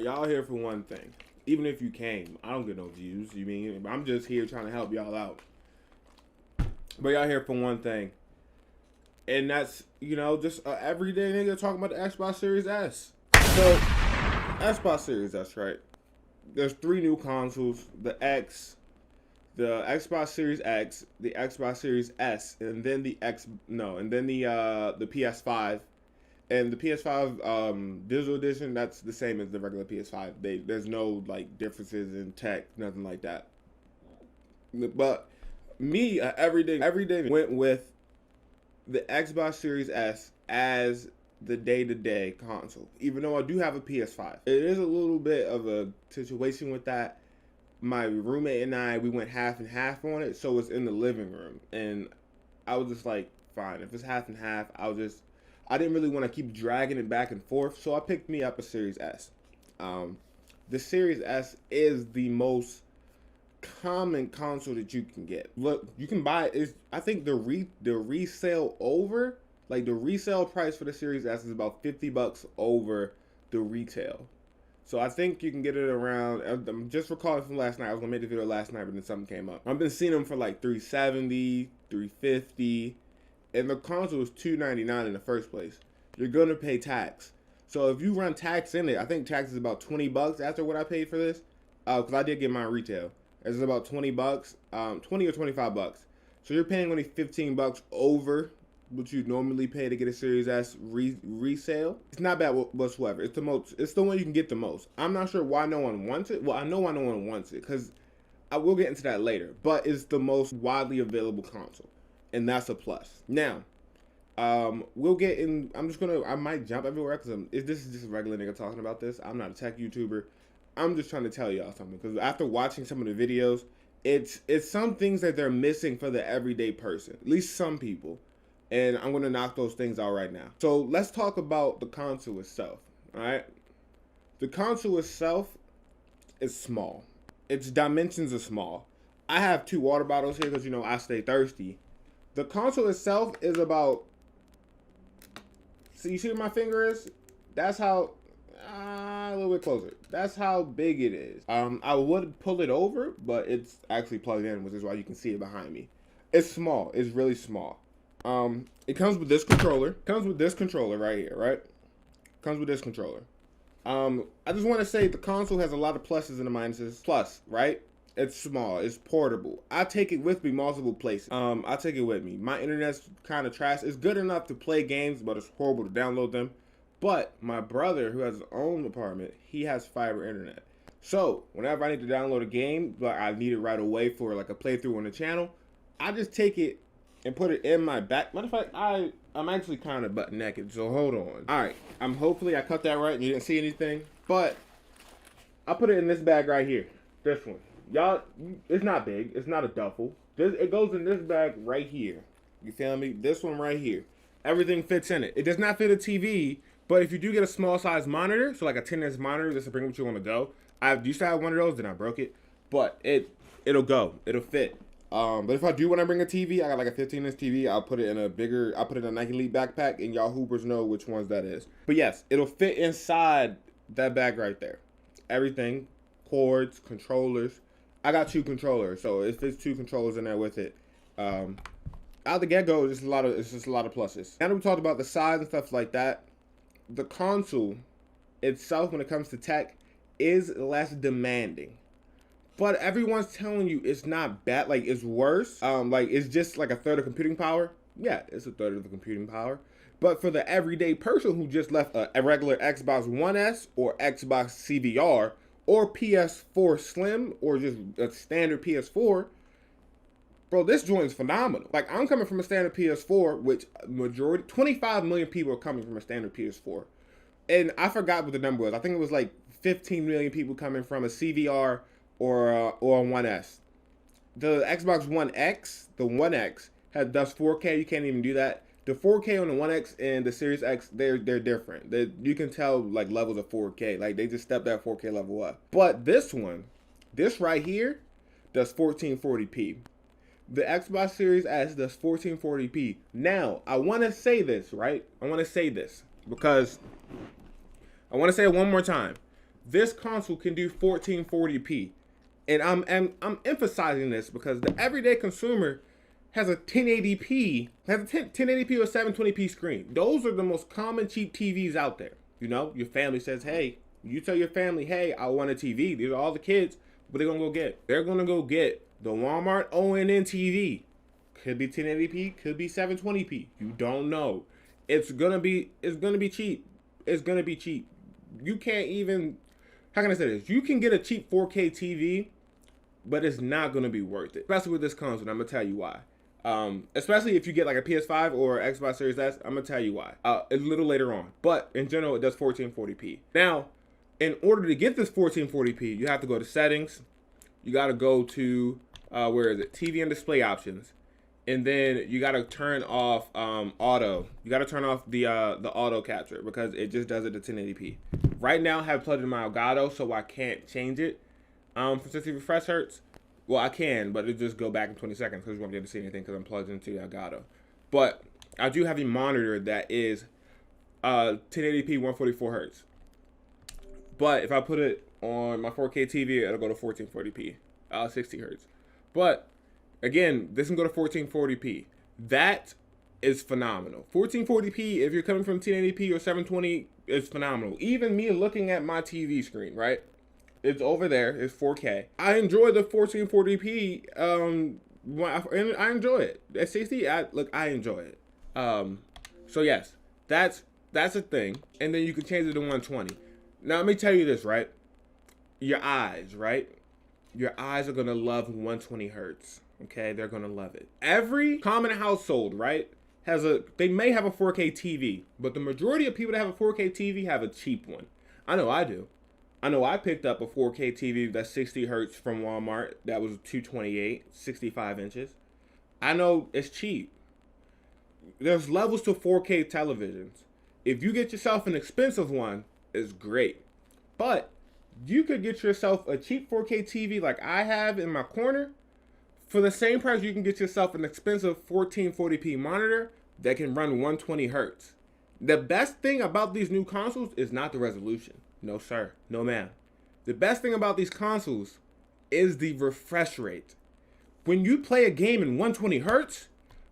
y'all here for one thing. Even if you came, I don't get no views. You mean I'm just here trying to help y'all out. But y'all here for one thing. And that's, just an everyday nigga talking about the Xbox Series S. So, Xbox Series S, right? There's 3 new consoles. The Xbox Series X, the Xbox Series S, and then the PS5. And the PS5 digital edition, that's the same as the regular PS5. There's no differences in tech, nothing like that. But me, everyday went with the Xbox Series S as the day-to-day console. Even though I do have a PS5, it is a little bit of a situation with that. My roommate and I, we went half and half on it, so it's in the living room, and I was just like, fine, if it's half and half, I didn't really want to keep dragging it back and forth, so I picked me up a Series S. The Series S is the most common console that you can get. Look, you can buy it. I think the resale the resale price for the Series S is about $50 over the retail. So I think you can get it around. I'm just recalling from last night. I was gonna make the video last night, but then something came up. I've been seeing them for like $370, $350. And the console is $299 in the first place. You're gonna pay tax. So if you run tax in it, I think tax is about $20 after what I paid for this. Because I did get mine retail. It's about $20, $20 or $25. So you're paying only $15 over what you normally pay to get a Series S resale. It's not bad whatsoever. It's the one you can get the most. I'm not sure why no one wants it. Well, I know why no one wants it because I will get into that later. But it's the most widely available console. And that's a plus. Now, we'll get in. I might jump everywhere because this is just a regular nigga talking about this. I'm not a tech YouTuber. I'm just trying to tell y'all something because after watching some of the videos, it's some things that they're missing for the everyday person. At least some people. And I'm going to knock those things out right now. So let's talk about the console itself. All right. The console itself is small. Its dimensions are small. I have 2 water bottles here because, I stay thirsty. The console itself is about, so you see where my finger is? That's how, a little bit closer. That's how big it is. I would pull it over, but it's actually plugged in, which is why you can see it behind me. It's small. It's really small. It comes with this controller. Right here, right? Comes with this controller. I just want to say the console has a lot of pluses and minuses. Plus, right? It's small. It's portable. I take it with me multiple places. I take it with me. My internet's kind of trash. It's good enough to play games, but it's horrible to download them. But my brother, who has his own apartment, he has fiber internet. So whenever I need to download a game, but I need it right away for like a playthrough on the channel, I just take it and put it in my back. Matter of fact, I'm actually kind of butt naked, so hold on. All right, hopefully I cut that right and you didn't see anything. But I put it in this bag right here. This one. Y'all, it's not big. It's not a duffel. It goes in this bag right here. You feel me? This one right here. Everything fits in it. It does not fit a TV, but if you do get a small size monitor, so like a 10-inch monitor, just to bring what you want to go. I used to have one of those, then I broke it. But it'll go. It'll fit. But if I do want to bring a TV, I got like a 15-inch TV. I'll put it in a Nike Elite backpack, and y'all hoopers know which ones that is. But yes, it'll fit inside that bag right there. Everything, cords, controllers. I got 2 controllers, so it fits 2 controllers in there with it. Out the get-go, it's just a lot of pluses. Now that we talked about the size and stuff like that, the console itself, when it comes to tech, is less demanding. But everyone's telling you it's not bad, like it's worse. It's just like a third of computing power. Yeah, it's a third of the computing power. But for the everyday person who just left a regular Xbox One S or Xbox CVR or PS4 Slim or just a standard PS4, bro, this joint's phenomenal. Like, I'm coming from a standard PS4, which 25 million people are coming from a standard PS4. And I forgot what the number was. I think it was like 15 million people coming from a CVR or a One S. The Xbox One X, the One X, does 4K. You can't even do that. The 4K on the One X and the Series X, they're different. You can tell like levels of 4K. Like, they just stepped that 4K level up. But this right here, does 1440p. The Xbox Series S does 1440p. Now, I want to say this, right? I want to say this because I want to say it one more time. this console can do 1440p. And I'm emphasizing this because the everyday consumer has a 1080p, has a 1080p or 720p screen. Those are the most common cheap TVs out there. You know, your family says, hey, you tell your family, hey, I want a TV. These are all the kids. What are they gonna go get? They're gonna go get the Walmart ONN TV. Could be 1080p, could be 720p. You don't know. It's gonna be cheap. It's gonna be cheap. You can't even, how can I say this? You can get a cheap 4K TV, but it's not gonna be worth it. Especially with this console, and I'm gonna tell you why. Especially if you get like a PS5 or Xbox Series S, I'm gonna tell you why. A little later on. But in general, it does 1440p. Now, in order to get this 1440p, you have to go to settings. You gotta go to, where is it? TV and display options. And then you gotta turn off auto. You gotta turn off the auto capture because it just does it to 1080p. Right now I have plugged in my Elgato, so I can't change it from 60 refresh hertz. Well, I can, but it'll just go back in 20 seconds because you won't be able to see anything because I'm plugged into the Elgato. But I do have a monitor that is 1080p 144 hertz. But if I put it on my 4K TV, it'll go to 1440p, 60 hertz. But again, this can go to 1440p. That is phenomenal. 1440p, if you're coming from 1080p or 720, is phenomenal. Even me looking at my TV screen, right? It's over there. It's 4K. I enjoy the 1440p. And I enjoy it. At 60, I enjoy it. So yes, that's a thing. And then you can change it to 120. Now let me tell you this, right? Your eyes, right? Your eyes are gonna love 120 hertz. Okay, they're gonna love it. Every common household, right, they may have a 4K TV, but the majority of people that have a 4K TV have a cheap one. I know I do. I know I picked up a 4K TV that's 60 hertz from Walmart that was 228, 65 inches. I know it's cheap. There's levels to 4K televisions. If you get yourself an expensive one, it's great. But you could get yourself a cheap 4K TV like I have in my corner. For the same price, you can get yourself an expensive 1440p monitor that can run 120 hertz. The best thing about these new consoles is not the resolution. No, sir. No, ma'am. The best thing about these consoles is the refresh rate. When you play a game in 120 hertz,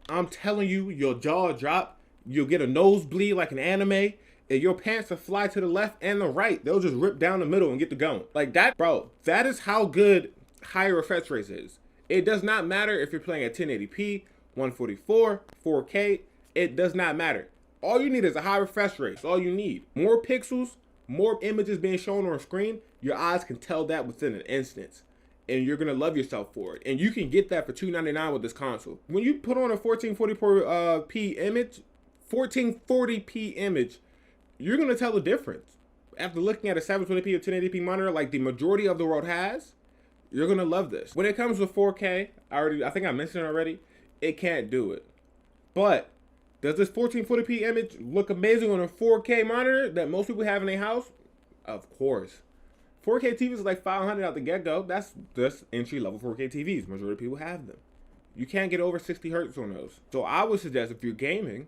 I'm telling you, your jaw drop, you'll get a nosebleed like an anime, and your pants will fly to the left and the right. They'll just rip down the middle and get to going. Like that, bro, that is how good higher refresh rates is. It does not matter if you're playing at 1080p, 144, 4K. It does not matter. All you need is a high refresh rate. That's all you need. More pixels, more images being shown on screen. Your eyes can tell that within an instant. And you're going to love yourself for it. And you can get that for $299 with this console. When you put on a 1440p image, you're going to tell the difference. After looking at a 720p or 1080p monitor like the majority of the world has, you're gonna love this. When it comes to 4K, I think I mentioned it already, it can't do it. But does this 1440p image look amazing on a 4K monitor that most people have in their house? Of course. 4K TVs is like $500 out the get-go. That's just entry-level 4K TVs. Majority of people have them. You can't get over 60 hertz on those. So I would suggest if you're gaming,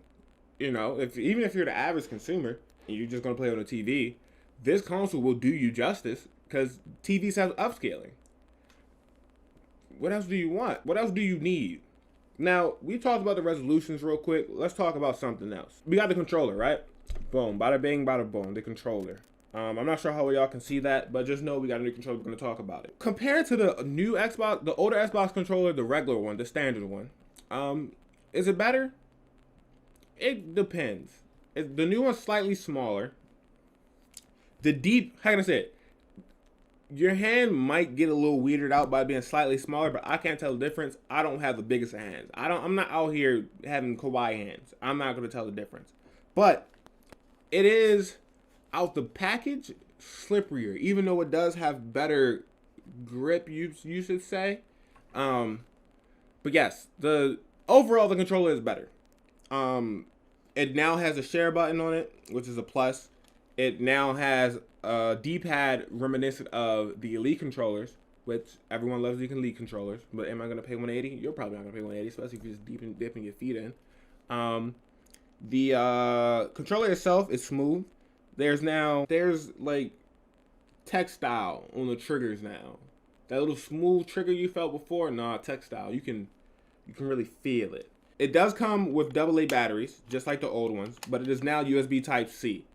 you know, even if you're the average consumer and you're just gonna play on a TV, this console will do you justice because TVs have upscaling. What else do you want? What else do you need? Now, we talked about the resolutions real quick. Let's talk about something else. We got the controller, right? Boom. Bada bing, bada boom. The controller. I'm not sure how well y'all can see that, but just know we got a new controller. We're going to talk about it. Compared to the new Xbox, the older Xbox controller, the regular one, the standard one, is it better? It depends. The new one's slightly smaller. How can I say it? Your hand might get a little weirded out by being slightly smaller, but I can't tell the difference. I don't have the biggest of hands. I'm not out here having kawaii hands. I'm not going to tell the difference. But it is, out the package, slipperier, even though it does have better grip, you should say. But yes, overall the controller is better. It now has a share button on it, which is a plus. It now has a D-pad reminiscent of the Elite controllers, which everyone loves the Elite controllers. But am I going to pay $180? You're probably not going to pay $180, especially if you're just dipping your feet in. The controller itself is smooth. There's like textile on the triggers now. That little smooth trigger you felt before, nah, textile. You can really feel it. It does come with AA batteries, just like the old ones, but it is now USB Type-C.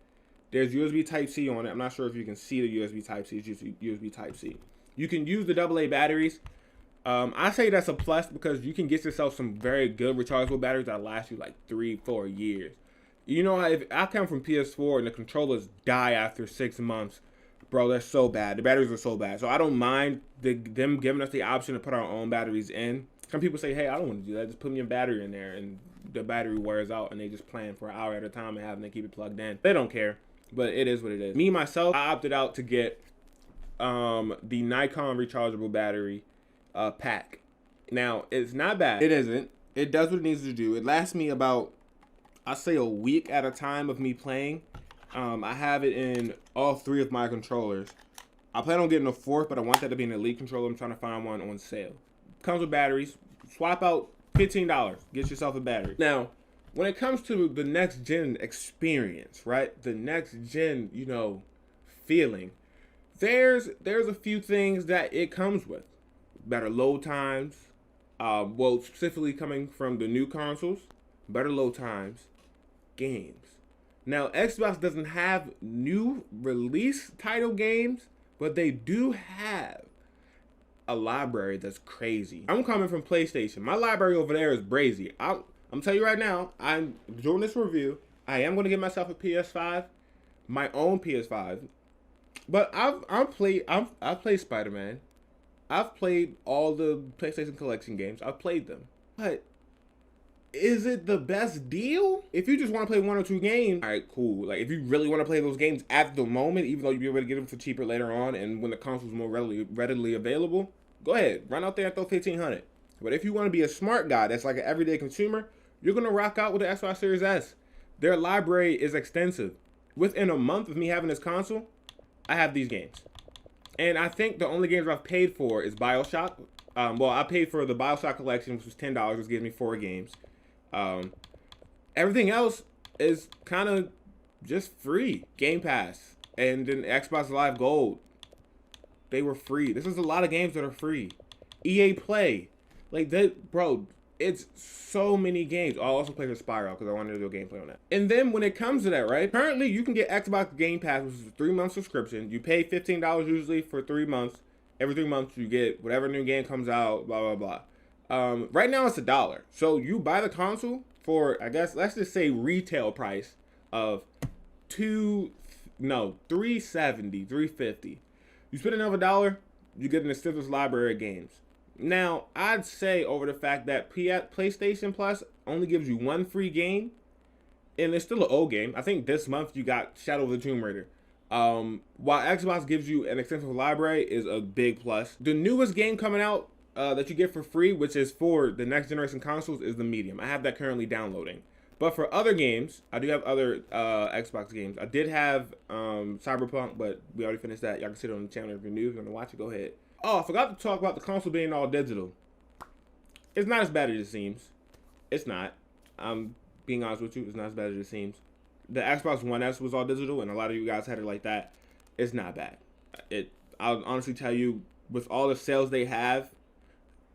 There's USB Type-C on it. I'm not sure if you can see the USB Type-C. It's just USB Type-C. You can use the AA batteries. I say that's a plus because you can get yourself some very good rechargeable batteries that last you like 3-4 years. You know, if I come from PS4 and the controllers die after 6 months, bro, that's so bad. The batteries are so bad. So I don't mind them giving us the option to put our own batteries in. Some people say, hey, I don't want to do that. Just put me a battery in there, and the battery wears out, and they just plan for an hour at a time and having to keep it plugged in. They don't care, but it is what it is. Me, myself, I opted out to get the Nikon rechargeable battery pack. Now, it's not bad. It isn't. It does what it needs to do. It lasts me about, I say, a week at a time of me playing. I have it in all 3 of my controllers. I plan on getting a 4th, but I want that to be an Elite controller. I'm trying to find one on sale. Comes with batteries. Swap out $15. Get yourself a battery. Now, when it comes to the next gen experience, right? The next gen, you know, feeling. There's a few things that it comes with. Better load times. Well, specifically coming from the new consoles. Better load times. Games. Now, Xbox doesn't have new release title games, but they do have a library that's crazy. I'm coming from PlayStation. My library over there is brazy. I'm telling you right now, I'm doing this review. I am going to get myself a PS5, my own PS5. But I've played Spider-Man. I've played all the PlayStation Collection games. I've played them. But is it the best deal? If you just want to play 1 or 2 games, all right, cool. Like, if you really want to play those games at the moment, even though you'll be able to get them for cheaper later on, and when the console's more readily available, go ahead, run out there and throw $1,500. But if you want to be a smart guy that's like an everyday consumer, you're going to rock out with the Xbox Series S. Their library is extensive. Within a month of me having this console, I have these games. And I think the only games I've paid for is BioShock. Well, I paid for the BioShock collection, which was $10, which gives me 4 games. Everything else is kind of just free. Game Pass and then Xbox Live Gold, they were free. This is a lot of games that are free. EA Play, like that, bro. It's so many games. I'll also play for Spyro because I wanted to do a gameplay on that. And then when it comes to that, right? Currently, you can get Xbox Game Pass, which is a 3-month subscription. You pay $15 usually for 3 months. Every 3 months, you get whatever new game comes out. Blah blah blah. Right now, it's $1. So you buy the console for, I guess, let's just say retail price of $370, $350. You spend another $1, you get an extensive library of games. Now, I'd say over the fact that PlayStation Plus only gives you 1 free game, and it's still an old game. I think this month you got Shadow of the Tomb Raider. While Xbox gives you an extensive library is a big plus. The newest game coming out that you get for free, which is for the next generation consoles, is the Medium. I have that currently downloading. But for other games, I do have other Xbox games. I did have Cyberpunk, but we already finished that. Y'all can see it on the channel if you're new. If you want to watch it, go ahead. Oh, I forgot to talk about the console being all digital. It's not as bad as it seems. It's not. I'm being honest with you. It's not as bad as it seems. The Xbox One S was all digital, and a lot of you guys had it like that. It's not bad. I'll honestly tell you, with all the sales they have,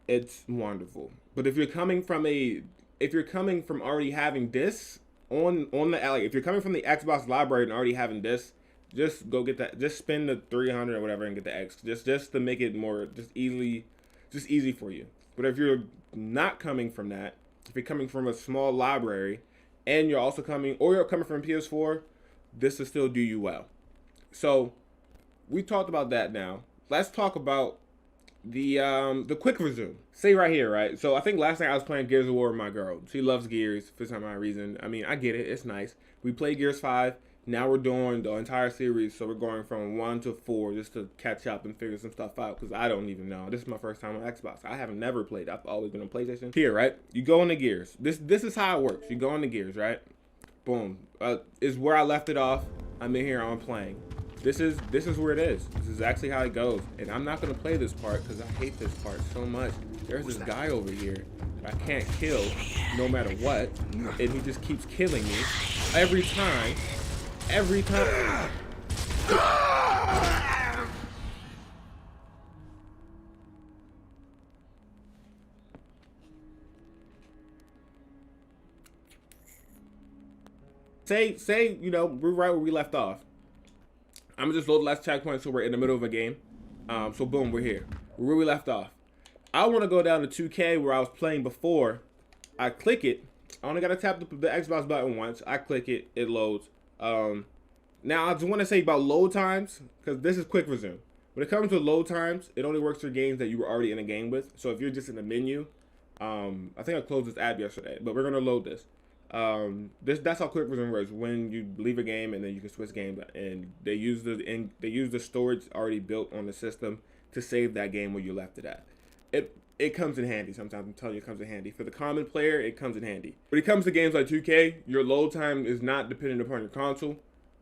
it's wonderful. But if you're coming from already having this on the like, if you're coming from the Xbox library and already having this, just go get that. Just spend the $300 or whatever and get the X. Just to make it more easy for you. But if you're not coming from that, if you're coming from a small library, and you're coming from PS4, this will still do you well. So we talked about that. Now let's talk about the quick resume. Say right here, right? So I think last night I was playing Gears of War with my girl. She loves Gears for some odd reason. I mean, I get it. It's nice. We played Gears 5. Now we're doing the entire series, so we're going from 1 to 4 just to catch up and figure some stuff out, because I don't even know. This is my first time on Xbox. I haven't never played. I've always been on PlayStation. Here, right? You go into Gears. This is how it works. You go into Gears, right? Boom. Is where I left it off. I'm in here. I'm playing. This is where it is. This is actually how it goes. And I'm not gonna play this part because I hate this part so much. There's this guy over here that I can't kill no matter what, and he just keeps killing me every time. Say, you know, we're right where we left off. I'm gonna just load the last checkpoint so we're in the middle of a game. So boom, we're here. Where we left off. I want to go down to 2K where I was playing before. I click it. I only gotta tap the Xbox button once. I click it, it loads. Now I just want to say about load times, because this is quick resume. When it comes to load times, it only works for games that you were already in a game with. So if you're just in the menu, I think I closed this app yesterday, but we're gonna load this. That's how quick resume works. When you leave a game and then you can switch games, and they use the storage already built on the system to save that game where you left it at. It comes in handy sometimes. I'm telling you, it comes in handy. For the common player, it comes in handy. When it comes to games like 2K, your load time is not dependent upon your console.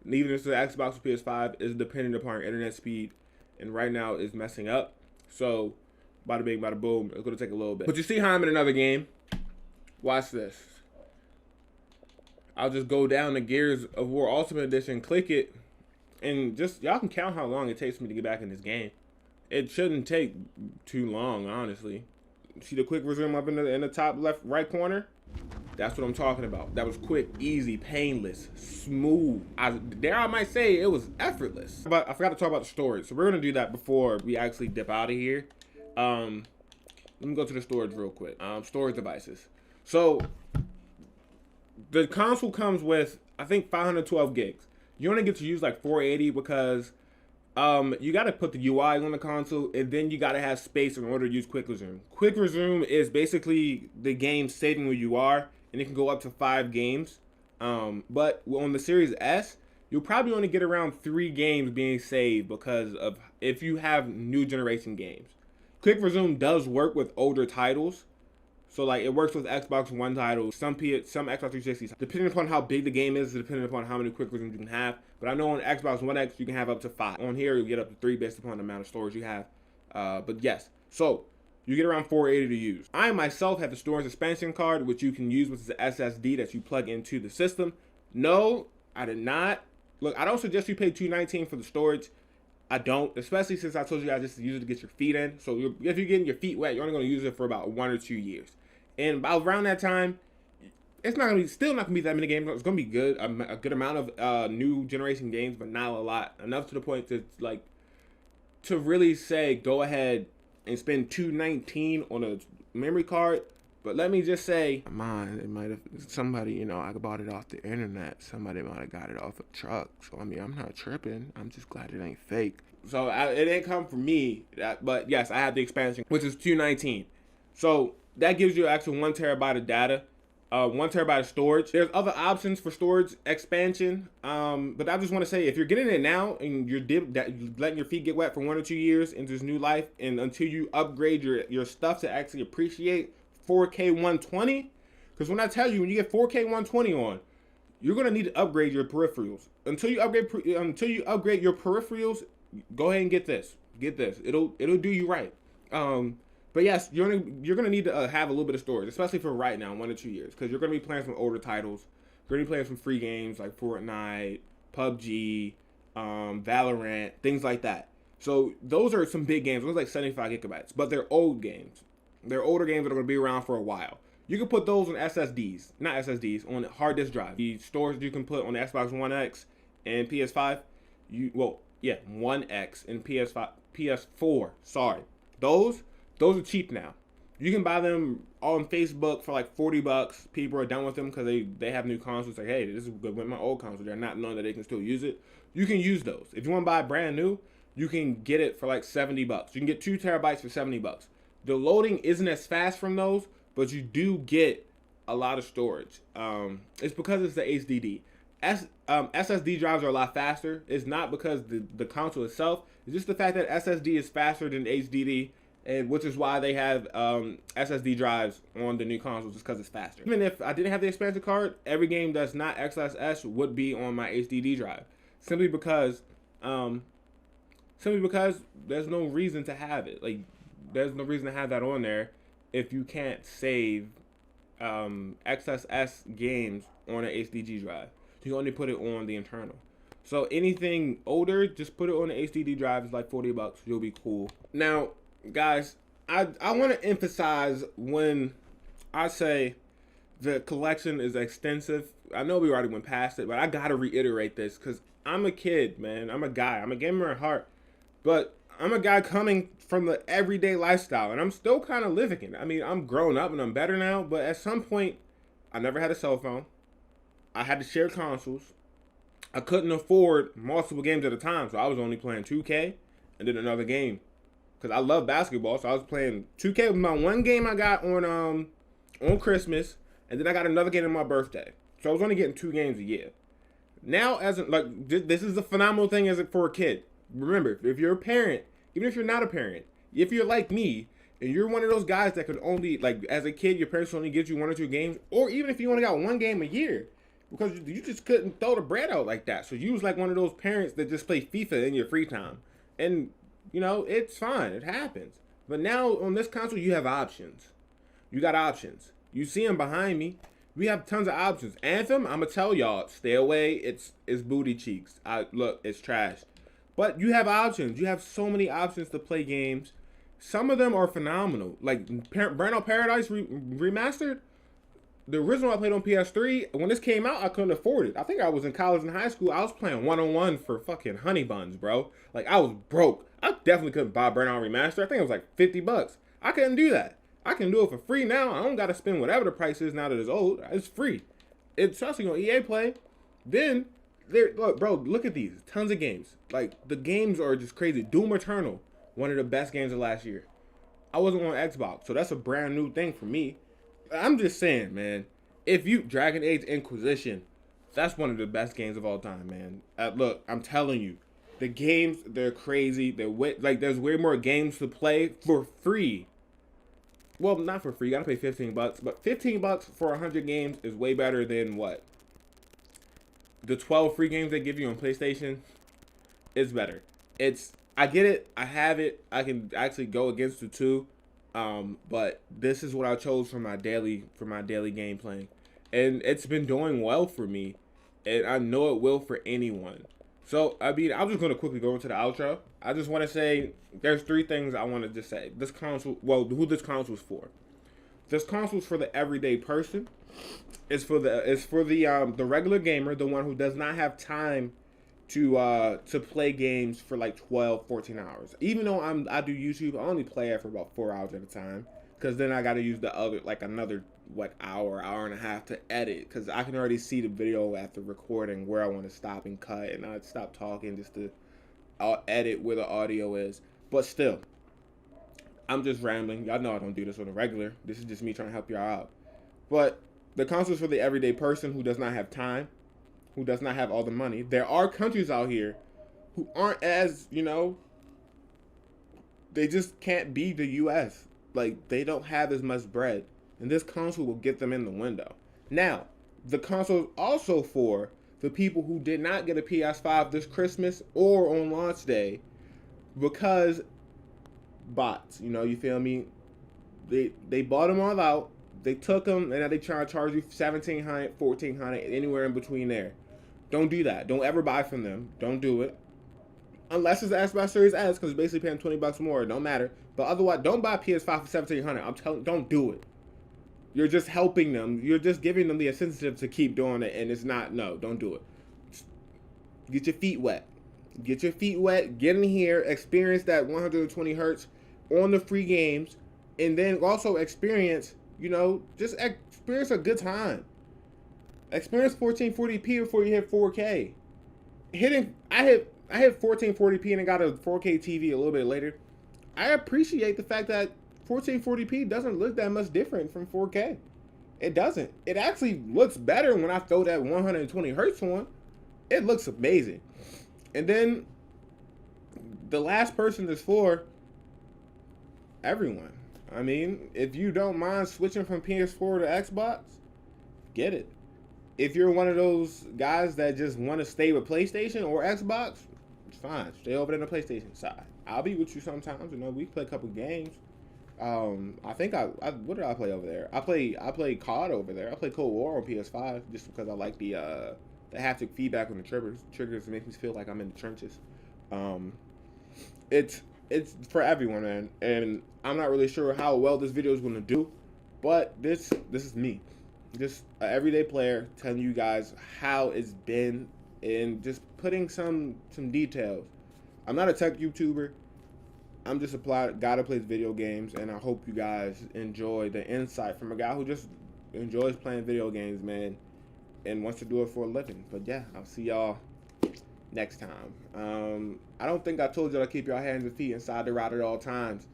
Even if it's the Xbox or PS5, it's dependent upon your internet speed. And right now, it's messing up. So, bada bing, bada boom. It's going to take a little bit. But you see how I'm in another game? Watch this. I'll just go down to Gears of War Ultimate Edition, click it, and just, y'all can count how long it takes me to get back in this game. It shouldn't take too long, honestly. See the quick resume up in the top left right corner? That's what I'm talking about. That was quick, easy, painless, smooth. I might say it was effortless. But I forgot to talk about the storage. So we're gonna do that before we actually dip out of here. Let me go to the storage real quick. Storage devices. So the console comes with, I think, 512 gigs. You only get to use like 480 because you got to put the UI on the console, and then you got to have space in order to use quick resume. Quick resume is basically the game saving where you are, and it can go up to 5 games. But on the Series S, you'll probably only get around 3 games being saved because of if you have new generation games. Quick resume does work with older titles. So like it works with Xbox One titles, some Xbox 360s. Depending upon how big the game is, depending upon how many quick resumes you can have. But I know on Xbox One X you can have up to 5. On here you get up to 3 based upon the amount of storage you have. But yes, so you get around 480 to use. I myself have the storage expansion card, which you can use with the SSD that you plug into the system. No, I did not. Look, I don't suggest you pay $219 for the storage. I don't, especially since I told you guys just to use it to get your feet in. So if you're getting your feet wet, you're only going to use it for about 1 or 2 years. And about around that time, it's still not gonna be that many games. It's gonna be good, a good amount of new generation games, but not a lot. Enough to the point to really say go ahead and spend $219 on a memory card. But let me just say, mine, it might have somebody, you know, I bought it off the internet. Somebody might have got it off a truck. So I mean, I'm not tripping. I'm just glad it ain't fake. So it didn't come from me. But yes, I have the expansion, which is $219. So that gives you actually 1 terabyte of data, 1 terabyte of storage. There's other options for storage expansion, but I just want to say if you're getting it now and you're letting your feet get wet for 1 or 2 years into this new life, and until you upgrade your stuff to actually appreciate 4K 120, because when I tell you when you get 4K 120 on, you're gonna need to upgrade your peripherals. Until you upgrade your peripherals, go ahead and get this. It'll do you right. But yes, you're gonna need to have a little bit of storage, especially for right now, 1 or 2 years, because you're gonna be playing some older titles. You're gonna be playing some free games like Fortnite, PUBG, Valorant, things like that. So those are some big games. Those are like 75 gigabytes, but they're old games. They're older games that are gonna be around for a while. You can put those on SSDs, not SSDs, on hard disk drive. The storage you can put on the Xbox One X and PS5. One X and PS4. Sorry, those are cheap now. You can buy them on Facebook for like $40. People are done with them because they have new consoles. Like, hey, this is good with my old console. They're not knowing that they can still use it. You can use those. If you want to buy brand new, you can get it for like $70. You can get 2 terabytes for $70. The loading isn't as fast from those, but you do get a lot of storage. It's because it's the HDD. SSD drives are a lot faster. It's not because the console itself. It's just the fact that SSD is faster than HDD. And which is why they have SSD drives on the new consoles, just because it's faster. Even if I didn't have the expansion card, every game that's not XSS would be on my HDD drive, simply because there's no reason to have it. Like, there's no reason to have that on there if you can't save XSS games on an HDD drive. You only put it on the internal. So anything older, just put it on the HDD drive. It's like $40. You'll be cool. Now, guys, I want to emphasize when I say The collection is extensive. I know we already went past it, but I gotta reiterate this because I'm a kid, man. I'm a guy. I'm a gamer at heart, but I'm a guy coming from the everyday lifestyle, and I'm still kind of living it. I mean, I'm grown up and I'm better now, but at some point, I never had a cell phone. I had to share consoles. I couldn't afford multiple games at a time, so I was only playing 2K and then another game because I love basketball. So I was playing 2K with my one game I got on Christmas, and then I got another game on my birthday. So I was only getting 2 games a year. Now, as in, like this is a phenomenal thing as for a kid. Remember, if you're a parent, even if you're not a parent, if you're like me and you're one of those guys that could only like as a kid, your parents only get you 1 or 2 games, or even if you only got 1 game a year, because you just couldn't throw the bread out like that. So you was like one of those parents that just play FIFA in your free time, and it's fine, it happens. But now on this console, you have options. You got options. You see them behind me. We have tons of options. Anthem, I'ma tell y'all, stay away. It's booty cheeks. Look, it's trash. But you have options. You have so many options to play games. Some of them are phenomenal. Like Burnout Paradise Remastered. The original I played on PS3, when this came out, I couldn't afford it. I think I was in college and high school. I was playing 1-on-1 for fucking honey buns, bro. Like, I was broke. I definitely couldn't buy Burnout Remastered. I think it was like $50. I couldn't do that. I can do it for free now. I don't got to spend whatever the price is now that it's old. It's free. It's especially on EA Play. Then, look, bro, look at these. Tons of games. Like, the games are just crazy. Doom Eternal, one of the best games of last year. I wasn't on Xbox, so that's a brand new thing for me. I'm just saying, man. If you Dragon Age Inquisition, that's one of the best games of all time, man. Look, I'm telling you, the games they're crazy. There's way more games to play for free. Well, not for free. You gotta pay $15, but $15 for 100 games is way better than what the 12 free games they give you on PlayStation. Is better. I get it. I have it. I can actually go against the two. But this is what I chose for my daily game playing, and it's been doing well for me, and I know it will for anyone. So I mean, I'm just gonna quickly go into the outro. I just want to say there's 3 things I want to just say. This console, well, who this console's for? This console's for the everyday person. It's for the regular gamer, the one who does not have time to play games for like 12, 14 hours. Even though I do YouTube, I only play it for about 4 hours at a time, because then I got to use the other like another hour and a half to edit, because I can already see the video after recording where I want to stop and cut, and I'd stop talking just to edit where the audio is. But still, I'm just rambling. Y'all know I don't do this on a regular. This is just me trying to help y'all out. But the console's for the everyday person who does not have time, who does not have all the money. There are countries out here who aren't as, they just can't be the U.S. Like, they don't have as much bread. And this console will get them in the window. Now, the console is also for the people who did not get a PS5 this Christmas or on launch day because bots, you feel me? They bought them all out. They took them, and now they try to charge you $1,700, $1,400, anywhere in between there. Don't do that. Don't ever buy from them. Don't do it. Unless it's the Xbox Series S, because it's basically paying $20 more. It don't matter. But otherwise, don't buy PS5 for $1,700. I'm telling you, don't do it. You're just helping them. You're just giving them the incentive to keep doing it, and it's not. No, don't do it. Get your feet wet. Get your feet wet. Get in here. Experience that 120 hertz on the free games, and then also experience, just experience a good time. Experience 1440p before you hit 4K. I hit 1440p and I got a 4K TV a little bit later. I appreciate the fact that 1440p doesn't look that much different from 4K. It doesn't. It actually looks better when I throw that 120 hertz on. It looks amazing. And then the last person is for everyone. I mean, if you don't mind switching from PS4 to Xbox, get it. If you're one of those guys that just want to stay with PlayStation or Xbox, it's fine. Stay over there on the PlayStation side. I'll be with you sometimes. We play a couple games. I think what did I play over there? I play COD over there. I play Cold War on PS5 just because I like the haptic feedback on the triggers make me feel like I'm in the trenches. It's for everyone, man. And I'm not really sure how well this video is going to do, but this is me. just an everyday player telling you guys how it's been and just putting some details. I'm not a tech YouTuber. I'm just a guy that plays video games, and I hope you guys enjoy the insight from a guy who just enjoys playing video games, man, and wants to do it for a living. But yeah, I'll see y'all next time. I don't think I told y'all to keep your hands and feet inside the rod at all times,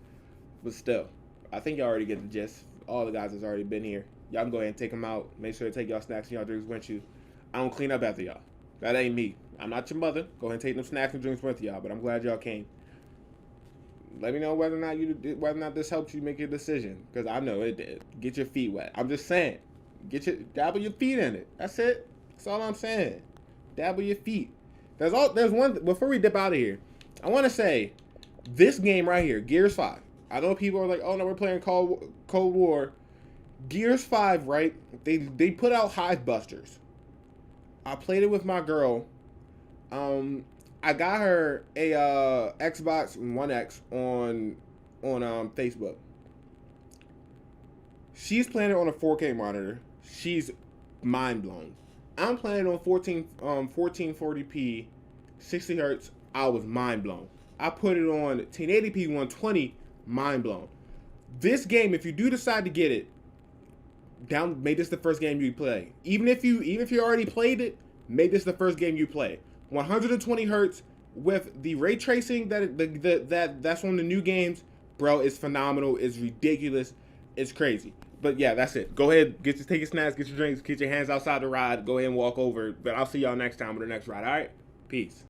but still, I think y'all already get the gist. All the guys that's already been here, y'all can go ahead and take them out. Make sure to take y'all snacks and y'all drinks with you. I don't clean up after y'all. That ain't me. I'm not your mother. Go ahead and take them snacks and drinks with y'all. But I'm glad y'all came. Let me know whether or not this helps you make your decision, because I know it did. Get your feet wet. I'm just saying, dabble your feet in it. That's it. That's all I'm saying. Dabble your feet. There's one before we dip out of here. I want to say, this game right here, Gears 5. I know people are like, oh no, we're playing Cold War. Gears 5, right? They put out Hive Busters. I played it with my girl. I got her a Xbox One X on Facebook. She's playing it on a 4K monitor. She's mind blown. I'm playing on 1440p, 60 hertz. I was mind blown. I put it on 1080p 120, mind blown. This game, if you do decide to get it, make this the first game you play. Even if you already played it, make this the first game you play. 120 hertz with the ray tracing that's on the new games, bro, it's phenomenal. It's ridiculous. It's crazy. But yeah, that's it. Go ahead, take your snacks, get your drinks, get your hands outside the ride. Go ahead and walk over. But I'll see y'all next time with the next ride. All right, peace.